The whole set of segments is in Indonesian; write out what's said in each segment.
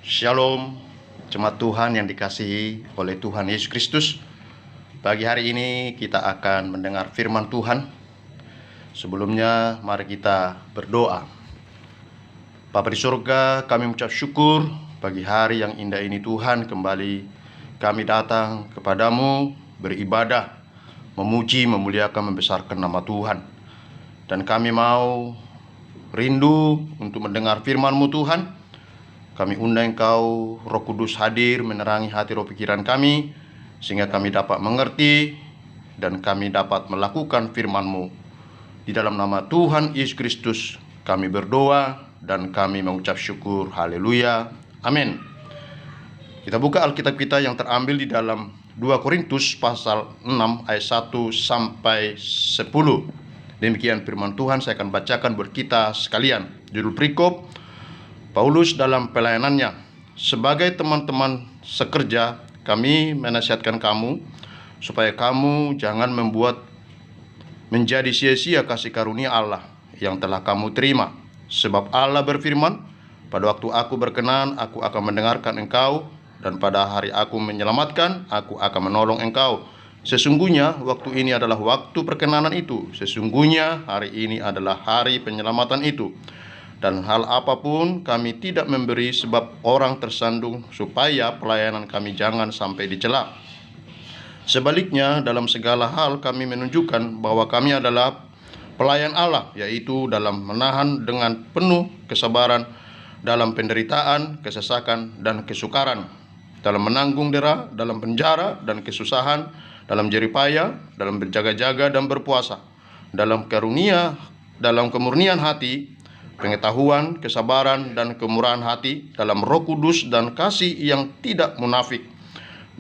Shalom, jemaat Tuhan yang dikasihi oleh Tuhan Yesus Kristus. Pagi hari ini kita akan mendengar firman Tuhan. Sebelumnya mari kita berdoa. Bapa di surga, kami mengucap syukur pagi hari yang indah ini Tuhan. Kembali kami datang kepadamu beribadah, memuji, memuliakan, membesarkan nama Tuhan. Dan kami mau rindu untuk mendengar firman-Mu Tuhan. Kami undang Engkau, Roh Kudus hadir menerangi hati roh pikiran kami, sehingga kami dapat mengerti dan kami dapat melakukan firman-Mu. Di dalam nama Tuhan Yesus Kristus kami berdoa dan kami mengucap syukur. Haleluya. Amin. Kita buka Alkitab kita yang terambil di dalam 2 Korintus pasal 6 ayat 1 sampai 10. Demikian firman Tuhan, saya akan bacakan buat kita sekalian. Judul perikop, Paulus dalam pelayanannya. Sebagai teman-teman sekerja, kami menasihatkan kamu supaya kamu jangan membuat menjadi sia-sia kasih karunia Allah yang telah kamu terima. Sebab Allah berfirman, pada waktu aku berkenan, aku akan mendengarkan engkau, dan pada hari aku menyelamatkan, aku akan menolong engkau. Sesungguhnya waktu ini adalah waktu perkenanan itu. Sesungguhnya hari ini adalah hari penyelamatan itu. Dan hal apapun kami tidak memberi sebab orang tersandung, supaya pelayanan kami jangan sampai dicela. Sebaliknya, dalam segala hal kami menunjukkan bahwa kami adalah pelayan Allah, yaitu dalam menahan dengan penuh kesabaran, dalam penderitaan, kesesakan, dan kesukaran, dalam menanggung dera, dalam penjara dan kesusahan, dalam jeripaya, dalam berjaga-jaga dan berpuasa, dalam karunia, dalam kemurnian hati, pengetahuan, kesabaran, dan kemurahan hati, dalam Roh Kudus dan kasih yang tidak munafik,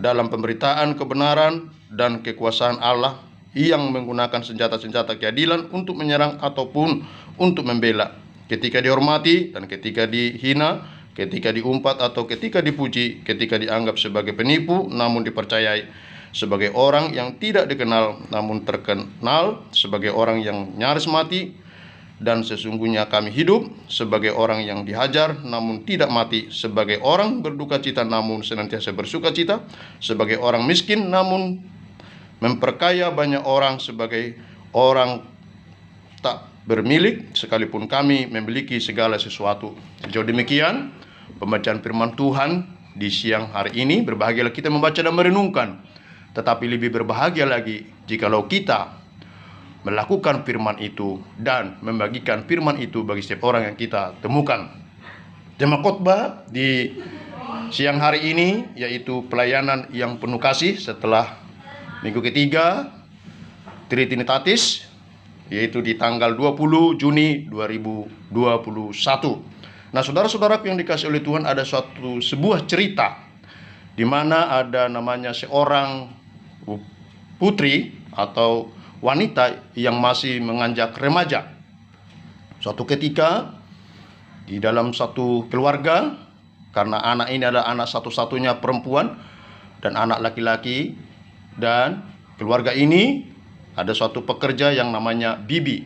dalam pemberitaan kebenaran dan kekuasaan Allah, yang menggunakan senjata-senjata keadilan untuk menyerang ataupun untuk membela, ketika dihormati dan ketika dihina, ketika diumpat atau ketika dipuji, ketika dianggap sebagai penipu namun dipercayai, sebagai orang yang tidak dikenal namun terkenal, sebagai orang yang nyaris mati. Dan sesungguhnya kami hidup sebagai orang yang dihajar namun tidak mati, sebagai orang berduka cita namun senantiasa bersuka cita, sebagai orang miskin namun memperkaya banyak orang, sebagai orang tak bermilik sekalipun kami memiliki segala sesuatu. Sejauh demikian pembacaan firman Tuhan di siang hari ini. Berbahagialah kita membaca dan merenungkan, tetapi lebih berbahagia lagi jikalau kita melakukan firman itu dan membagikan firman itu bagi setiap orang yang kita temukan. Tema khotbah di siang hari ini yaitu pelayanan yang penuh kasih setelah minggu ketiga Trinitatis, yaitu di tanggal 20 Juni 2021. Nah, saudara-saudara yang dikasihi oleh Tuhan, ada sebuah cerita di mana ada namanya seorang putri atau wanita yang masih menganjak remaja. Suatu ketika di dalam satu keluarga, karena anak ini adalah anak satu-satunya perempuan dan anak laki-laki, dan keluarga ini ada suatu pekerja yang namanya bibi.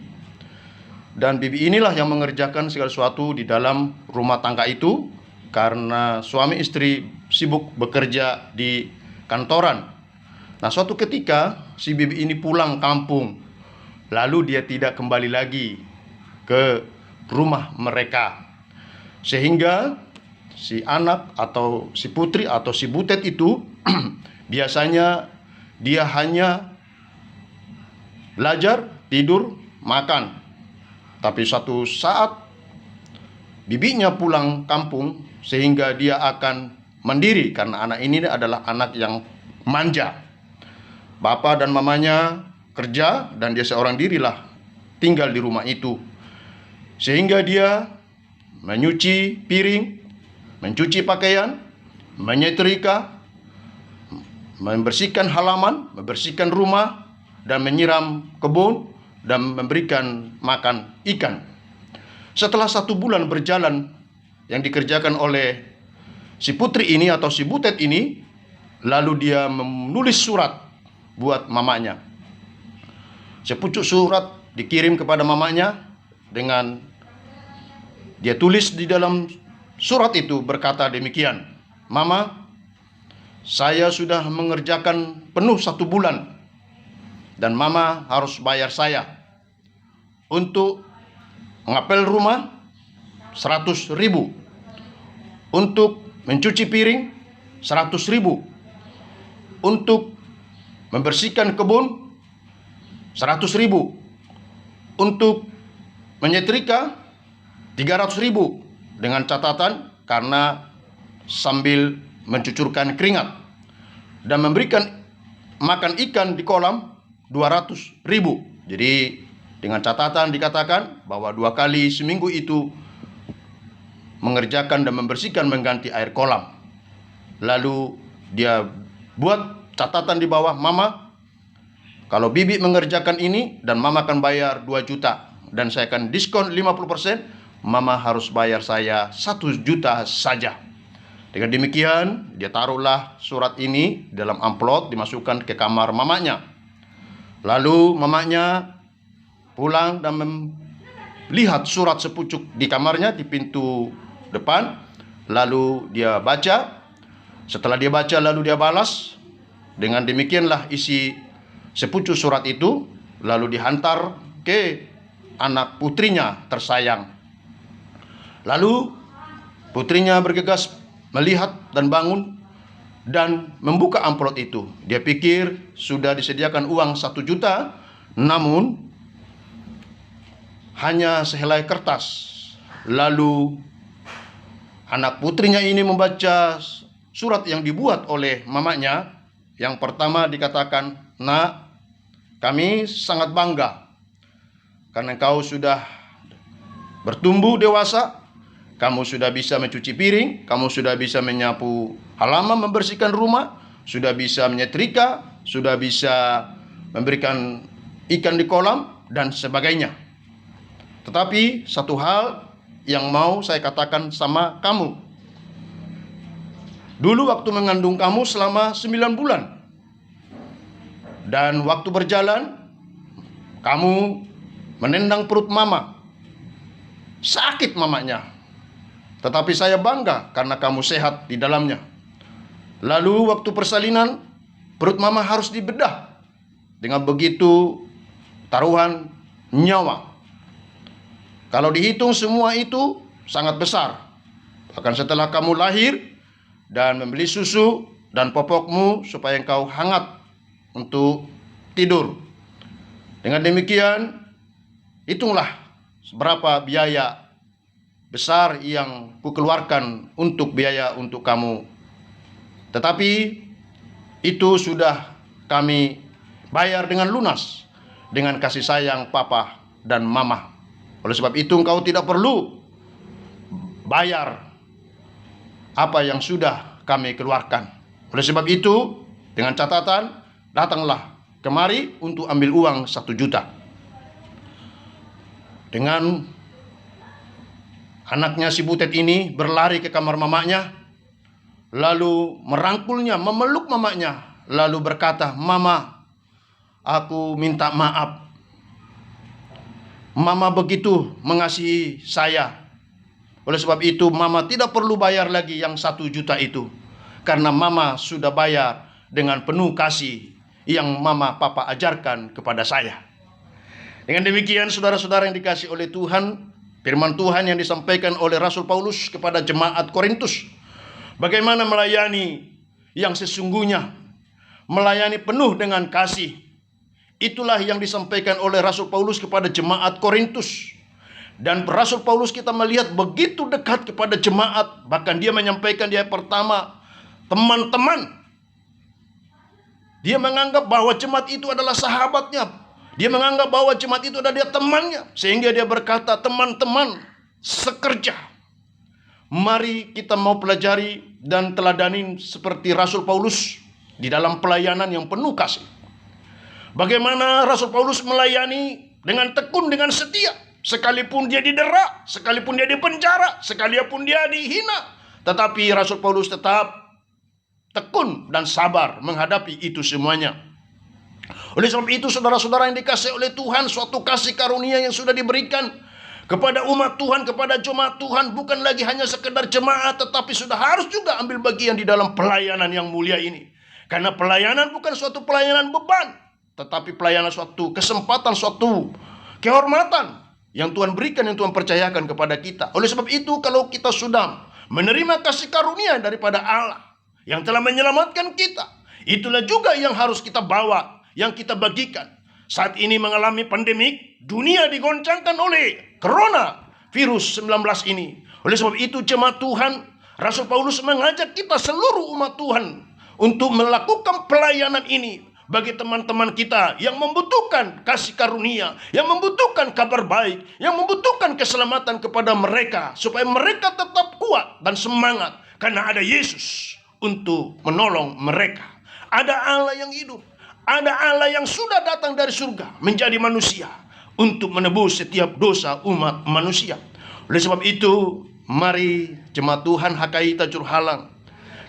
Dan bibi inilah yang mengerjakan segala sesuatu di dalam rumah tangga itu, karena suami istri sibuk bekerja di kantoran. Nah, suatu ketika si bibi ini pulang kampung, lalu dia tidak kembali lagi ke rumah mereka, sehingga si anak atau si putri atau si butet itu biasanya dia hanya belajar, tidur, makan. Tapi suatu saat bibinya pulang kampung, sehingga dia akan mandiri, karena anak ini adalah anak yang manja. Bapak dan mamanya kerja dan dia seorang dirilah tinggal di rumah itu, sehingga dia menyuci piring, mencuci pakaian, menyetrika, membersihkan halaman, membersihkan rumah, dan menyiram kebun, dan memberikan makan ikan. Setelah 1 bulan berjalan yang dikerjakan oleh si putri ini atau si butet ini, lalu dia menulis surat buat mamanya. Sepucuk surat dikirim kepada mamanya dengan dia tulis di dalam surat itu berkata demikian, "Mama, saya sudah mengerjakan penuh 1 bulan dan Mama harus bayar saya untuk ngapel rumah 100.000, untuk mencuci piring 100.000, untuk membersihkan kebun 100.000, untuk menyetrika 300.000, dengan catatan karena sambil mencucurkan keringat, dan memberikan makan ikan di kolam 200.000. Jadi dengan catatan dikatakan bahwa 2 kali seminggu itu mengerjakan dan membersihkan mengganti air kolam. Lalu dia buat catatan di bawah, "Mama, kalau Bibi mengerjakan ini dan Mama akan bayar 2 juta dan saya akan diskon 50%, Mama harus bayar saya 1 juta saja." Dengan demikian, dia taruhlah surat ini dalam amplop, dimasukkan ke kamar mamanya. Lalu mamanya pulang dan melihat surat sepucuk di kamarnya di pintu depan. Lalu dia baca. Setelah dia baca, lalu dia balas. Dengan demikianlah isi sepucuk surat itu, lalu dihantar ke anak putrinya tersayang. Lalu putrinya bergegas melihat dan bangun dan membuka amplop itu. Dia pikir sudah disediakan uang 1 juta, namun hanya sehelai kertas. Lalu anak putrinya ini membaca surat yang dibuat oleh mamanya. Yang pertama dikatakan, "Nak, kami sangat bangga karena kau sudah bertumbuh dewasa. Kamu sudah bisa mencuci piring, kamu sudah bisa menyapu halaman, membersihkan rumah, sudah bisa menyetrika, sudah bisa memberikan ikan di kolam, dan sebagainya. Tetapi satu hal yang mau saya katakan sama kamu. Dulu waktu mengandung kamu selama 9 bulan. Dan waktu berjalan, kamu menendang perut mama. Sakit mamanya. Tetapi saya bangga karena kamu sehat di dalamnya. Lalu waktu persalinan, perut mama harus dibedah. Dengan begitu taruhan nyawa. Kalau dihitung semua itu sangat besar. Bahkan setelah kamu lahir dan membeli susu dan popokmu supaya engkau hangat untuk tidur. Dengan demikian, hitunglah berapa biaya besar yang kukeluarkan untuk biaya untuk kamu. Tetapi itu sudah kami bayar dengan lunas, dengan kasih sayang papa dan mama. Oleh sebab itu engkau tidak perlu bayar apa yang sudah kami keluarkan. Oleh sebab itu, dengan catatan, datanglah kemari untuk ambil uang 1 juta. Dengan anaknya si butet ini berlari ke kamar mamanya, lalu merangkulnya, memeluk mamanya, lalu berkata, "Mama, aku minta maaf. Mama begitu mengasihi saya. Oleh sebab itu mama tidak perlu bayar lagi yang 1 juta itu. Karena mama sudah bayar dengan penuh kasih yang mama papa ajarkan kepada saya." Dengan demikian saudara-saudara yang dikasihi oleh Tuhan, firman Tuhan yang disampaikan oleh Rasul Paulus kepada jemaat Korintus. Bagaimana melayani yang sesungguhnya, melayani penuh dengan kasih. Itulah yang disampaikan oleh Rasul Paulus kepada jemaat Korintus. Dan Rasul Paulus kita melihat begitu dekat kepada jemaat. Bahkan dia menyampaikan di ayat pertama, teman-teman. Dia menganggap bahwa jemaat itu adalah sahabatnya. Dia menganggap bahwa jemaat itu adalah dia temannya. Sehingga dia berkata, teman-teman sekerja. Mari kita mau pelajari dan teladanin seperti Rasul Paulus di dalam pelayanan yang penuh kasih. Bagaimana Rasul Paulus melayani dengan tekun, dengan setia. Sekalipun dia didera, sekalipun dia dipenjara, sekalipun dia dihina. Tetapi Rasul Paulus tetap tekun dan sabar menghadapi itu semuanya. Oleh sebab itu saudara-saudara yang dikasihi oleh Tuhan, suatu kasih karunia yang sudah diberikan kepada umat Tuhan, kepada jemaat Tuhan, bukan lagi hanya sekedar jemaat, tetapi sudah harus juga ambil bagian di dalam pelayanan yang mulia ini. Karena pelayanan bukan suatu pelayanan beban, tetapi pelayanan suatu kesempatan, suatu kehormatan yang Tuhan berikan, yang Tuhan percayakan kepada kita. Oleh sebab itu, kalau kita sudah menerima kasih karunia daripada Allah yang telah menyelamatkan kita, itulah juga yang harus kita bawa, yang kita bagikan. Saat ini mengalami pandemik, dunia digoncangkan oleh corona virus 19 ini. Oleh sebab itu jemaat Tuhan, Rasul Paulus mengajak kita seluruh umat Tuhan untuk melakukan pelayanan ini bagi teman-teman kita yang membutuhkan kasih karunia, yang membutuhkan kabar baik, yang membutuhkan keselamatan kepada mereka, supaya mereka tetap kuat dan semangat karena ada Yesus untuk menolong mereka. Ada Allah yang hidup, ada Allah yang sudah datang dari surga menjadi manusia untuk menebus setiap dosa umat manusia. Oleh sebab itu, mari jemaat Tuhan HKI Tajur Halang,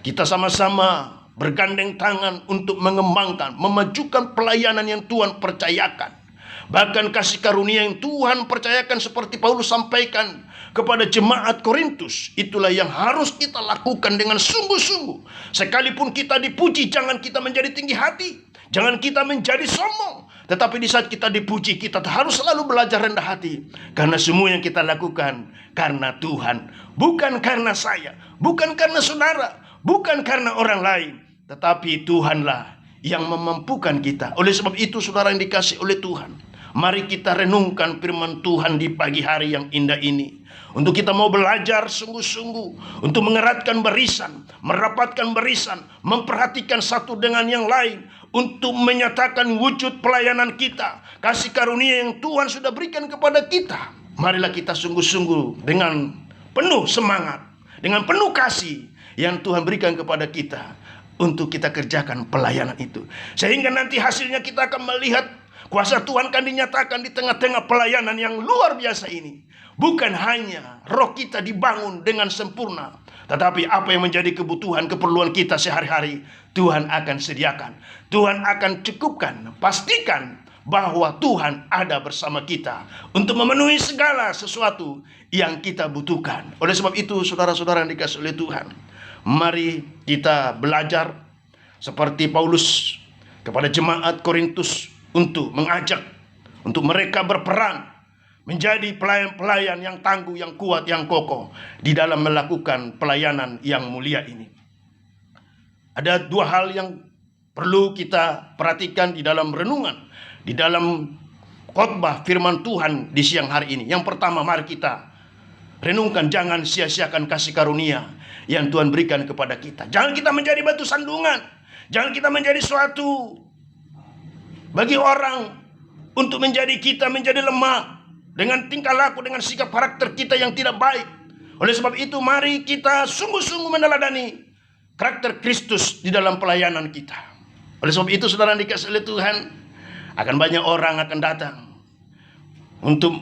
kita sama-sama bergandeng tangan untuk mengembangkan, memajukan pelayanan yang Tuhan percayakan. Bahkan kasih karunia yang Tuhan percayakan seperti Paulus sampaikan kepada jemaat Korintus, itulah yang harus kita lakukan dengan sungguh-sungguh. Sekalipun kita dipuji, jangan kita menjadi tinggi hati, jangan kita menjadi sombong. Tetapi di saat kita dipuji, kita harus selalu belajar rendah hati. Karena semua yang kita lakukan karena Tuhan, bukan karena saya, bukan karena saudara, bukan karena orang lain, tetapi Tuhanlah yang memampukan kita. Oleh sebab itu, saudara yang dikasih oleh Tuhan, mari kita renungkan firman Tuhan di pagi hari yang indah ini. Untuk kita mau belajar sungguh-sungguh, untuk mengeratkan barisan, merapatkan barisan, memperhatikan satu dengan yang lain, untuk menyatakan wujud pelayanan kita, kasih karunia yang Tuhan sudah berikan kepada kita. Marilah kita sungguh-sungguh dengan penuh semangat, dengan penuh kasih yang Tuhan berikan kepada kita, untuk kita kerjakan pelayanan itu. Sehingga nanti hasilnya kita akan melihat kuasa Tuhan akan dinyatakan di tengah-tengah pelayanan yang luar biasa ini. Bukan hanya roh kita dibangun dengan sempurna, tetapi apa yang menjadi kebutuhan, keperluan kita sehari-hari, Tuhan akan sediakan, Tuhan akan cukupkan. Pastikan bahwa Tuhan ada bersama kita untuk memenuhi segala sesuatu yang kita butuhkan. Oleh sebab itu, saudara-saudara yang dikasihi oleh Tuhan, mari kita belajar seperti Paulus kepada jemaat Korintus untuk mengajak, untuk mereka berperan menjadi pelayan-pelayan yang tangguh, yang kuat, yang kokoh di dalam melakukan pelayanan yang mulia ini. Ada dua hal yang perlu kita perhatikan di dalam renungan, di dalam khotbah firman Tuhan di siang hari ini. Yang pertama, mari kita renungkan, jangan sia-siakan kasih karunia yang Tuhan berikan kepada kita. Jangan kita menjadi batu sandungan, jangan kita menjadi suatu bagi orang untuk menjadi kita menjadi lemah dengan tingkah laku, dengan sikap karakter kita yang tidak baik. Oleh sebab itu, mari kita sungguh-sungguh meneladani karakter Kristus di dalam pelayanan kita. Oleh sebab itu, saudara dikasihi oleh Tuhan, akan banyak orang akan datang untuk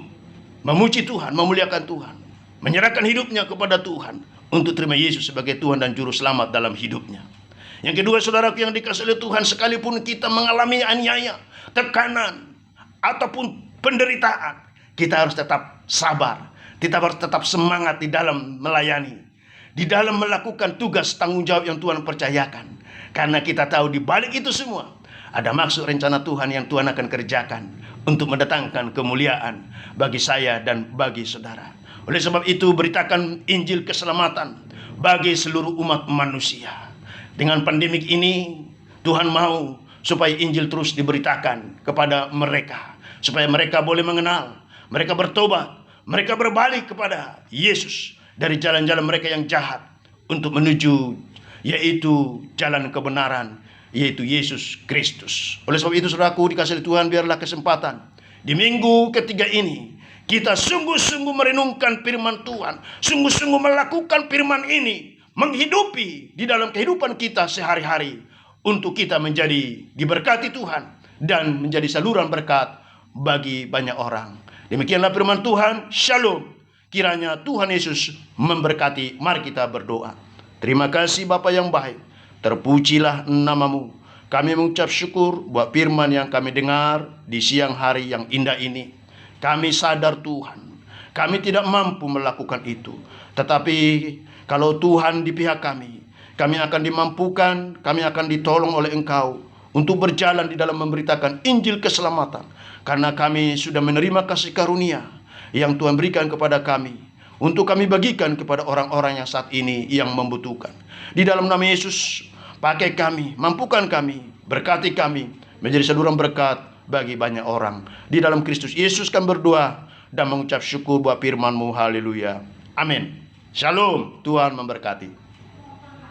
memuji Tuhan, memuliakan Tuhan, menyerahkan hidupnya kepada Tuhan untuk terima Yesus sebagai Tuhan dan Juru Selamat dalam hidupnya. Yang kedua, saudaraku yang dikasihi oleh Tuhan, sekalipun kita mengalami aniaya, tekanan, ataupun penderitaan, kita harus tetap sabar, kita harus tetap semangat di dalam melayani, di dalam melakukan tugas tanggung jawab yang Tuhan percayakan. Karena kita tahu di balik itu semua ada maksud rencana Tuhan yang Tuhan akan kerjakan untuk mendatangkan kemuliaan bagi saya dan bagi saudara. Oleh sebab itu, beritakan Injil keselamatan bagi seluruh umat manusia. Dengan pandemik ini, Tuhan mau supaya Injil terus diberitakan kepada mereka, supaya mereka boleh mengenal, mereka bertobat, mereka berbalik kepada Yesus dari jalan-jalan mereka yang jahat untuk menuju yaitu jalan kebenaran, yaitu Yesus Kristus. Oleh sebab itu, saudaraku dikasihi Tuhan, biarlah kesempatan di minggu ketiga ini kita sungguh-sungguh merenungkan firman Tuhan, sungguh-sungguh melakukan firman ini, menghidupi di dalam kehidupan kita sehari-hari, untuk kita menjadi diberkati Tuhan dan menjadi saluran berkat bagi banyak orang. Demikianlah firman Tuhan. Shalom. Kiranya Tuhan Yesus memberkati. Mari kita berdoa. Terima kasih Bapa yang baik, terpujilah namamu. Kami mengucap syukur buat firman yang kami dengar di siang hari yang indah ini. Kami sadar Tuhan, Kami tidak mampu melakukan itu. Tetapi kalau Tuhan di pihak kami akan dimampukan, kami akan ditolong oleh Engkau untuk berjalan di dalam memberitakan Injil keselamatan. Karena kami sudah menerima kasih karunia yang Tuhan berikan kepada kami, untuk kami bagikan kepada orang-orang yang saat ini yang membutuhkan. Di dalam nama Yesus, pakai kami, mampukan kami, berkati kami, menjadi saluran berkat bagi banyak orang. Di dalam Kristus Yesus kami berdoa dan mengucap syukur buat firman-Mu. Haleluya. Amin. Shalom. Tuhan memberkati.